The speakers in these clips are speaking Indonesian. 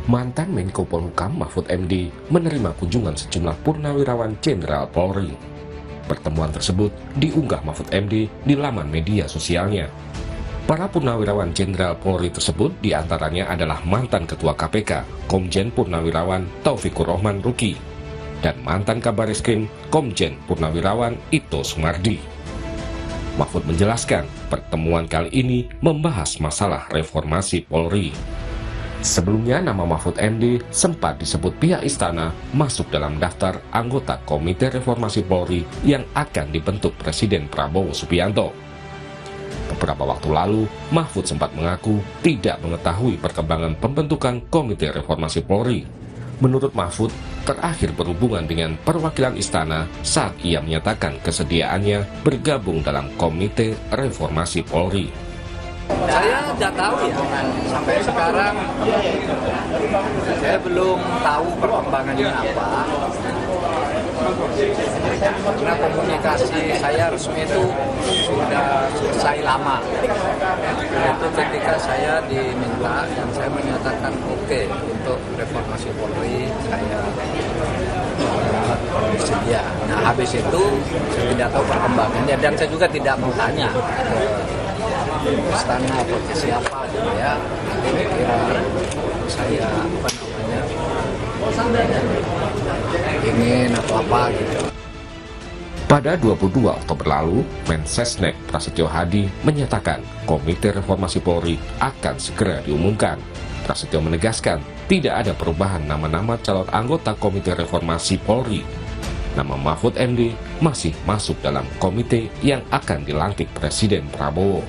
Mantan Menko Polhukam Mahfud MD menerima kunjungan sejumlah purnawirawan Jenderal Polri. Pertemuan tersebut diunggah Mahfud MD di laman media sosialnya. Para purnawirawan Jenderal Polri tersebut diantaranya adalah mantan Ketua KPK, Komjen Purnawirawan Taufikur Rohman Ruki, dan mantan Kabareskrim, Komjen Purnawirawan Ito Sumardi. Mahfud menjelaskan, pertemuan kali ini membahas masalah reformasi Polri. Sebelumnya, nama Mahfud MD sempat disebut pihak istana masuk dalam daftar anggota Komite Reformasi Polri yang akan dibentuk Presiden Prabowo Subianto. Beberapa waktu lalu, Mahfud sempat mengaku tidak mengetahui perkembangan pembentukan Komite Reformasi Polri. Menurut Mahfud, terakhir berhubungan dengan perwakilan istana saat ia menyatakan kesediaannya bergabung dalam Komite Reformasi Polri. Saya tidak tahu ya, sampai sekarang saya belum tahu perkembangannya apa. Karena komunikasi saya resmi itu sudah selesai lama. Itu ketika saya diminta dan saya menyatakan oke untuk reformasi Polri, saya bersedia. Nah habis itu saya tidak tahu perkembangannya dan saya juga tidak mau tanya istana atau ke siapa gitu ya. Kira saya ingin apa gitu. Pada 22 Oktober lalu, Mensesnek Prasetyo Hadi menyatakan Komite Reformasi Polri akan segera diumumkan. Prasetyo menegaskan tidak ada perubahan nama-nama calon anggota Komite Reformasi Polri. Nama Mahfud MD masih masuk dalam komite yang akan dilantik Presiden Prabowo.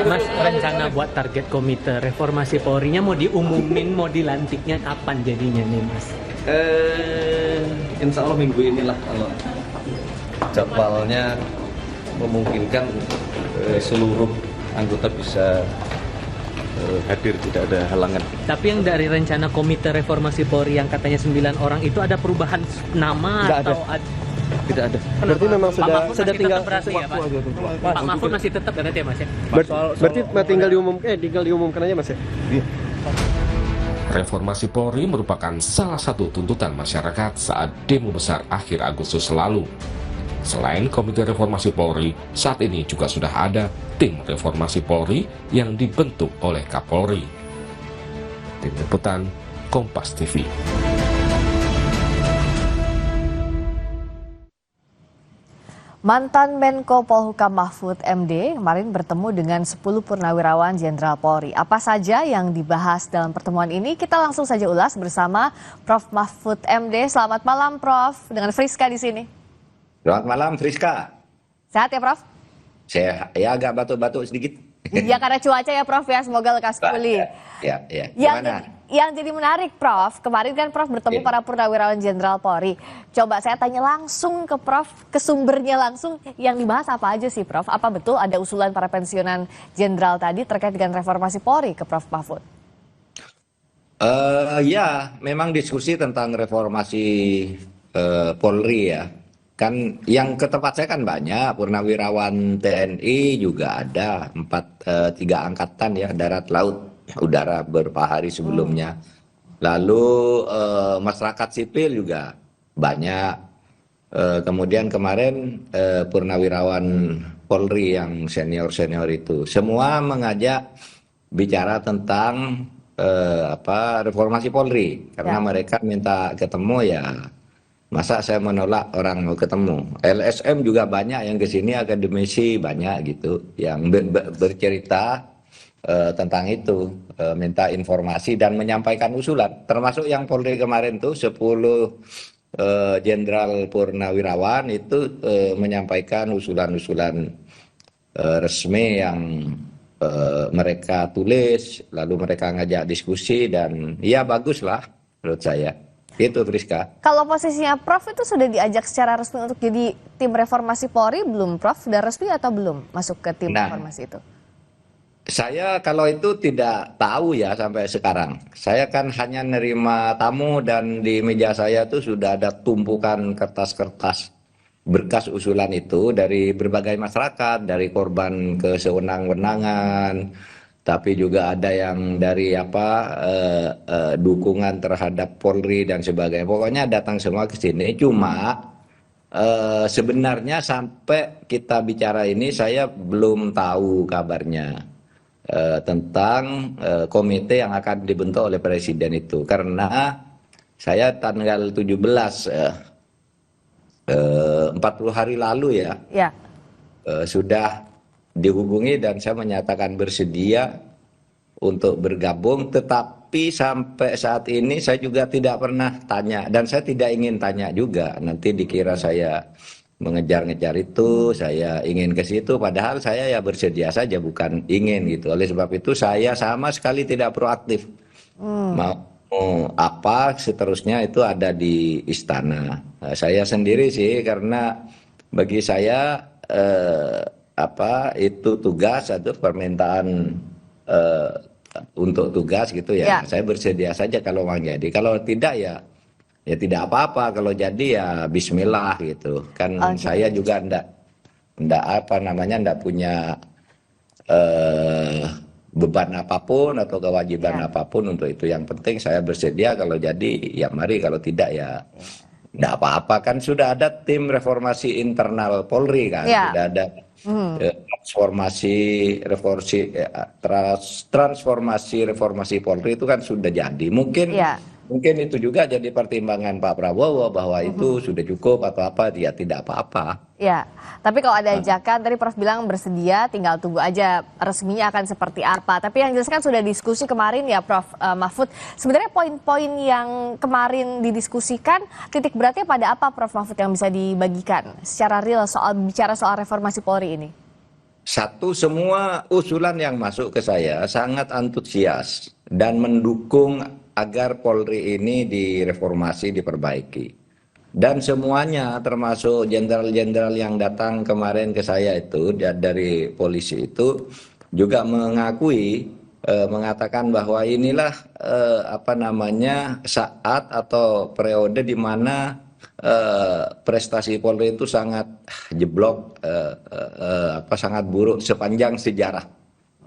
Mas, rencana buat target Komite Reformasi Polri-nya mau diumumin, mau dilantiknya kapan jadinya nih Mas? Insya Allah minggu inilah kalau jadwalnya memungkinkan seluruh anggota bisa hadir, tidak ada halangan. Tapi yang dari rencana Komite Reformasi Polri yang katanya 9 orang itu ada perubahan nama Nggak atau Tidak ada. Berarti memang sudah tinggal berarti ya, Pak? Pak Mahfud masih tetap berarti ya Mas ya? Berarti tinggal diumumkan aja Mas ya? Reformasi Polri merupakan salah satu tuntutan masyarakat saat demo besar akhir Agustus lalu. Selain Komite Reformasi Polri, saat ini juga sudah ada Tim Reformasi Polri yang dibentuk oleh Kapolri. Tim Liputan, Kompas TV. Mantan Menko Polhukam Mahfud MD kemarin bertemu dengan 10 purnawirawan Jenderal Polri. Apa saja yang dibahas dalam pertemuan ini? Kita langsung saja ulas bersama Prof. Mahfud MD. Selamat malam, Prof. Dengan Friska di sini. Selamat malam Friska. Sehat ya, Prof? Saya agak batuk-batuk sedikit. Ya karena cuaca ya, Prof ya. Semoga lekas pulih. Ya. Gimana? Yang jadi menarik, Prof, kemarin kan Prof bertemu para purnawirawan Jenderal Polri. Coba saya tanya langsung ke Prof, ke sumbernya langsung, yang dibahas apa aja sih, Prof? Apa betul ada usulan para pensiunan Jenderal tadi terkait dengan reformasi Polri ke Prof Mahfud? Ya, memang diskusi tentang reformasi Polri ya. Kan yang ke tempat saya kan banyak, purnawirawan TNI juga ada, 3 angkatan ya, darat, laut, udara beberapa hari sebelumnya. Lalu masyarakat sipil juga banyak. Kemudian kemarin purnawirawan Polri yang senior-senior itu semua mengajak bicara tentang reformasi Polri karena mereka minta ketemu ya. Masa saya menolak orang mau ketemu. LSM juga banyak yang kesini, akademisi banyak gitu yang bercerita tentang itu, minta informasi dan menyampaikan usulan, termasuk yang Polri kemarin tuh 10 Jenderal Purnawirawan itu menyampaikan usulan-usulan resmi yang mereka tulis, lalu mereka ngajak diskusi dan ya baguslah menurut saya. Itu Friska. Kalau posisinya Prof itu sudah diajak secara resmi untuk jadi tim reformasi Polri belum, Prof? Sudah resmi atau belum masuk ke tim reformasi itu? Saya kalau itu tidak tahu ya sampai sekarang. Saya kan hanya nerima tamu dan di meja saya itu sudah ada tumpukan kertas-kertas berkas usulan itu dari berbagai masyarakat, dari korban kesewenang-wenangan, tapi juga ada yang dari dukungan terhadap Polri dan sebagainya. Pokoknya datang semua ke sini. Cuma sebenarnya sampai kita bicara ini saya belum tahu kabarnya tentang komite yang akan dibentuk oleh Presiden itu. Karena saya tanggal 17 40 hari lalu Ya. sudah dihubungi dan saya menyatakan bersedia untuk bergabung, tetapi sampai saat ini saya juga tidak pernah tanya dan saya tidak ingin tanya juga, nanti dikira saya mengejar-ngejar itu, saya ingin ke situ, padahal saya ya bersedia saja, bukan ingin gitu. Oleh sebab itu saya sama sekali tidak proaktif mau apa seterusnya itu ada di istana. Saya sendiri sih, karena bagi saya itu tugas atau permintaan untuk tugas gitu ya. Saya bersedia saja kalau mau jadi. Kalau tidak ya tidak apa-apa. Kalau jadi ya bismillah gitu. Kan saya juga enggak punya beban apapun atau kewajiban apapun untuk itu. Yang penting saya bersedia, kalau jadi ya mari, kalau tidak ya enggak apa-apa. Kan sudah ada tim reformasi internal Polri kan. Sudah ada transformasi reformasi Polri itu kan sudah jadi. Mungkin itu juga jadi pertimbangan Pak Prabowo bahwa itu sudah cukup atau apa, ya tidak apa-apa. Ya, tapi kalau ada ajakan, tadi Prof bilang bersedia, tinggal tunggu aja resminya akan seperti apa. Tapi yang jelas kan sudah diskusi kemarin ya Prof Mahfud. Sebenarnya poin-poin yang kemarin didiskusikan, titik beratnya pada apa Prof Mahfud yang bisa dibagikan secara real bicara soal reformasi Polri ini? Satu, semua usulan yang masuk ke saya sangat antusias dan mendukung agar Polri ini direformasi, diperbaiki. Dan semuanya termasuk jenderal-jenderal yang datang kemarin ke saya itu dari polisi itu juga mengatakan bahwa inilah saat atau periode di mana prestasi Polri itu sangat jeblok, sangat buruk sepanjang sejarah.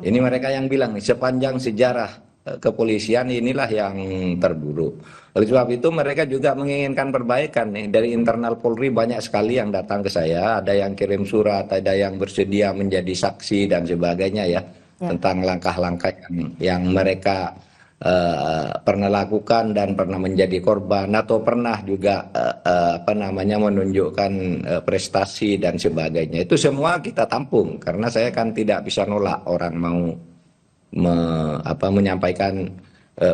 Ini mereka yang bilang nih, sepanjang sejarah kepolisian inilah yang terburuk. Oleh sebab itu mereka juga menginginkan perbaikan nih. Dari internal Polri banyak sekali yang datang ke saya, ada yang kirim surat, ada yang bersedia menjadi saksi dan sebagainya ya. Tentang langkah-langkah yang mereka pernah lakukan dan pernah menjadi korban atau pernah juga menunjukkan prestasi dan sebagainya. Itu semua kita tampung karena saya kan tidak bisa nolak orang mau menyampaikan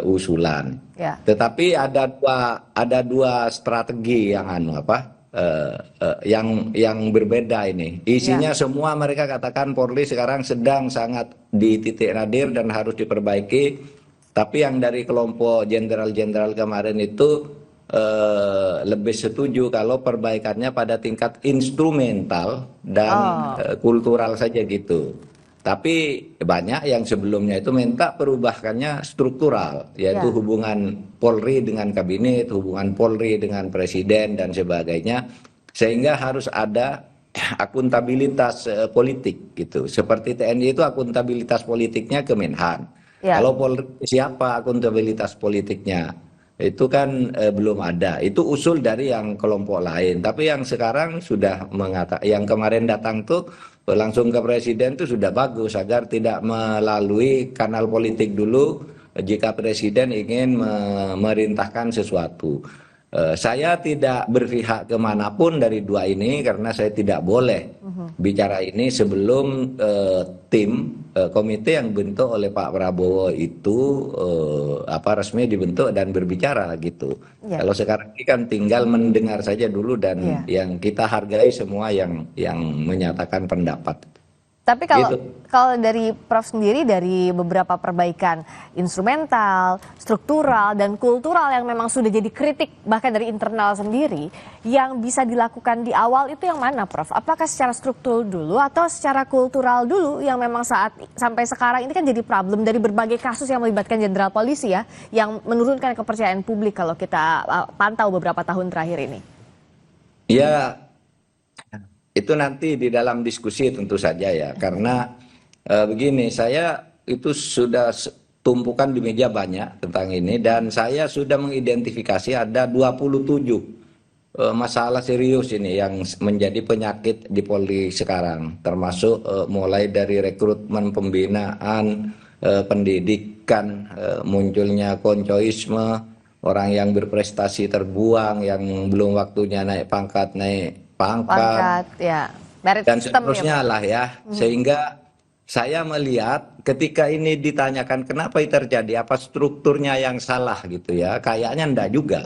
usulan. Tetapi ada dua strategi yang berbeda ini. Isinya semua mereka katakan Polri sekarang sedang sangat di titik nadir dan harus diperbaiki. Tapi yang dari kelompok jenderal-jenderal kemarin itu lebih setuju kalau perbaikannya pada tingkat instrumental dan kultural saja gitu. Tapi banyak yang sebelumnya itu minta perubahannya struktural, yaitu hubungan Polri dengan kabinet, hubungan Polri dengan presiden dan sebagainya, sehingga harus ada akuntabilitas politik gitu. Seperti TNI itu akuntabilitas politiknya Kemenhan. Kalau Polri siapa akuntabilitas politiknya? Itu kan belum ada. Itu usul dari yang kelompok lain. Tapi yang sekarang sudah mengatakan, yang kemarin datang tuh langsung ke presiden itu sudah bagus agar tidak melalui kanal politik dulu jika presiden ingin memerintahkan sesuatu. Saya tidak berpihak kemanapun dari dua ini karena saya tidak boleh bicara ini sebelum tim komite yang dibentuk oleh Pak Prabowo itu resmi dibentuk dan berbicara gitu. Kalau sekarang ini kan tinggal mendengar saja dulu dan yang kita hargai semua yang menyatakan pendapat. Tapi kalau dari Prof sendiri, dari beberapa perbaikan instrumental, struktural, dan kultural yang memang sudah jadi kritik bahkan dari internal sendiri, yang bisa dilakukan di awal itu yang mana Prof? Apakah secara struktur dulu atau secara kultural dulu yang memang sampai sekarang ini kan jadi problem dari berbagai kasus yang melibatkan jenderal polisi ya, yang menurunkan kepercayaan publik kalau kita pantau beberapa tahun terakhir ini? Ya, itu nanti di dalam diskusi tentu saja ya, karena begini, saya itu sudah tumpukan di meja banyak tentang ini, dan saya sudah mengidentifikasi ada 27 masalah serius ini yang menjadi penyakit di Polri sekarang, termasuk mulai dari rekrutmen, pembinaan, pendidikan, munculnya koncoisme, orang yang berprestasi terbuang, yang belum waktunya naik pangkat ya. Merit dan system seterusnya lah ya. Sehingga saya melihat ketika ini ditanyakan kenapa itu terjadi, apa strukturnya yang salah gitu ya, kayaknya enggak juga.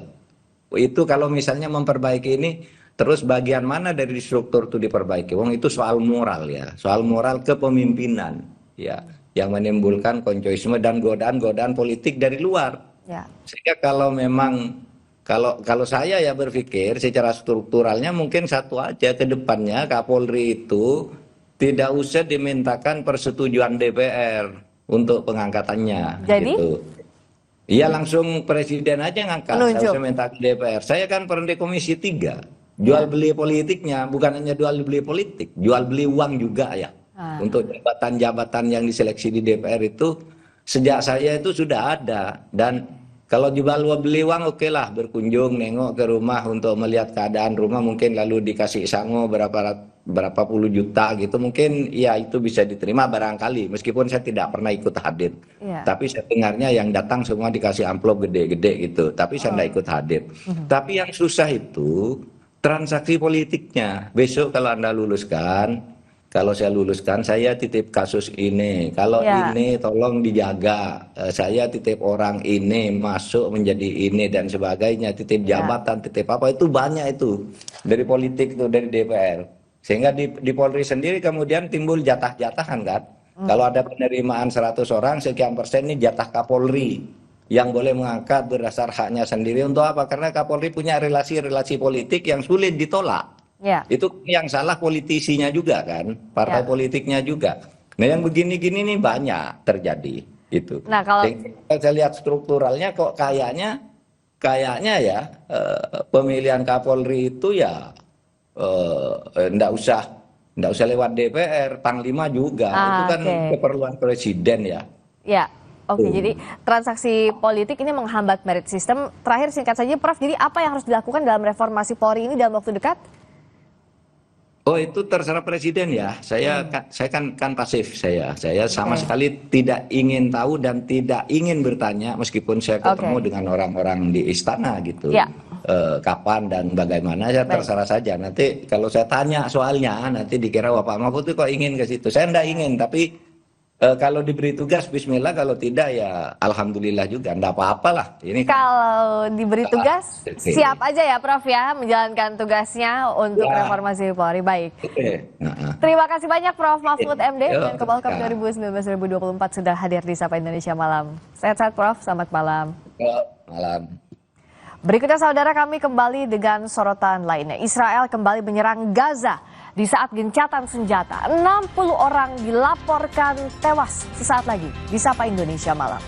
Itu kalau misalnya memperbaiki ini, terus bagian mana dari struktur itu diperbaiki? Wong itu soal moral ya, soal moral kepemimpinan ya, yang menimbulkan koncoisme dan godaan-godaan politik dari luar. Ya. Sehingga kalau memang kalau saya ya berpikir secara strukturalnya mungkin satu aja ke depannya, Kapolri itu tidak usah dimintakan persetujuan DPR untuk pengangkatannya. Jadi? Gitu. Iya, langsung presiden aja ngangkat, saya usah minta ke DPR. Saya kan pernah di Komisi 3, jual beli politiknya, bukan hanya jual beli politik, jual beli uang juga ya. Untuk jabatan-jabatan yang diseleksi di DPR itu, sejak saya itu sudah ada. Dan kalau jual beli uang, oke lah, berkunjung, nengok ke rumah untuk melihat keadaan rumah, mungkin lalu dikasih sango berapa puluh juta gitu, mungkin ya itu bisa diterima barangkali, meskipun saya tidak pernah ikut hadir. Tapi saya dengarnya yang datang semua dikasih amplop gede-gede gitu, tapi saya tidak ikut hadir. Tapi yang susah itu transaksi politiknya. Besok kalau Anda luluskan, kalau saya luluskan, saya titip kasus ini, kalau ini tolong dijaga, saya titip orang ini masuk menjadi ini dan sebagainya, titip jabatan, titip apa, itu banyak itu dari politik itu, dari DPR. Sehingga di Polri sendiri kemudian timbul jatah-jatahan kan. Kalau ada penerimaan 100 orang, sekian persen ini jatah Kapolri yang boleh mengangkat berdasar haknya sendiri. Untuk apa? Karena Kapolri punya relasi-relasi politik yang sulit ditolak. Itu yang salah politisinya juga kan, partai politiknya juga. Nah yang begini-gini nih banyak terjadi itu. Nah kalau saya lihat strukturalnya kok kayaknya ya pemilihan Kapolri itu ya nggak usah lewat DPR, Panglima juga, itu kan keperluan presiden ya. Ya, oke. Jadi transaksi politik ini menghambat merit system. Terakhir singkat saja, Prof. Jadi apa yang harus dilakukan dalam reformasi Polri ini dalam waktu dekat? Oh itu terserah presiden ya. Saya kan pasif saya sama sekali tidak ingin tahu dan tidak ingin bertanya meskipun saya ketemu dengan orang-orang di istana gitu. Kapan dan bagaimana ya terserah saja. Nanti kalau saya tanya soalnya nanti dikira Pak Mahfud itu kok ingin ke situ. Saya enggak ingin, tapi kalau diberi tugas bismillah, kalau tidak ya alhamdulillah juga, enggak apa-apalah. Ini kalau diberi tugas siap aja ya Prof ya menjalankan tugasnya untuk reformasi Polri. Baik. Terima kasih banyak Prof Mahfud MD dan Kepolkam 2019-2024 sudah hadir di Sapa Indonesia Malam. Sehat-sehat Prof, selamat malam. Malam. Berikutnya saudara, kami kembali dengan sorotan lainnya. Israel kembali menyerang Gaza di saat gencatan senjata. 60 orang dilaporkan tewas sesaat lagi di Sapa Indonesia Malam.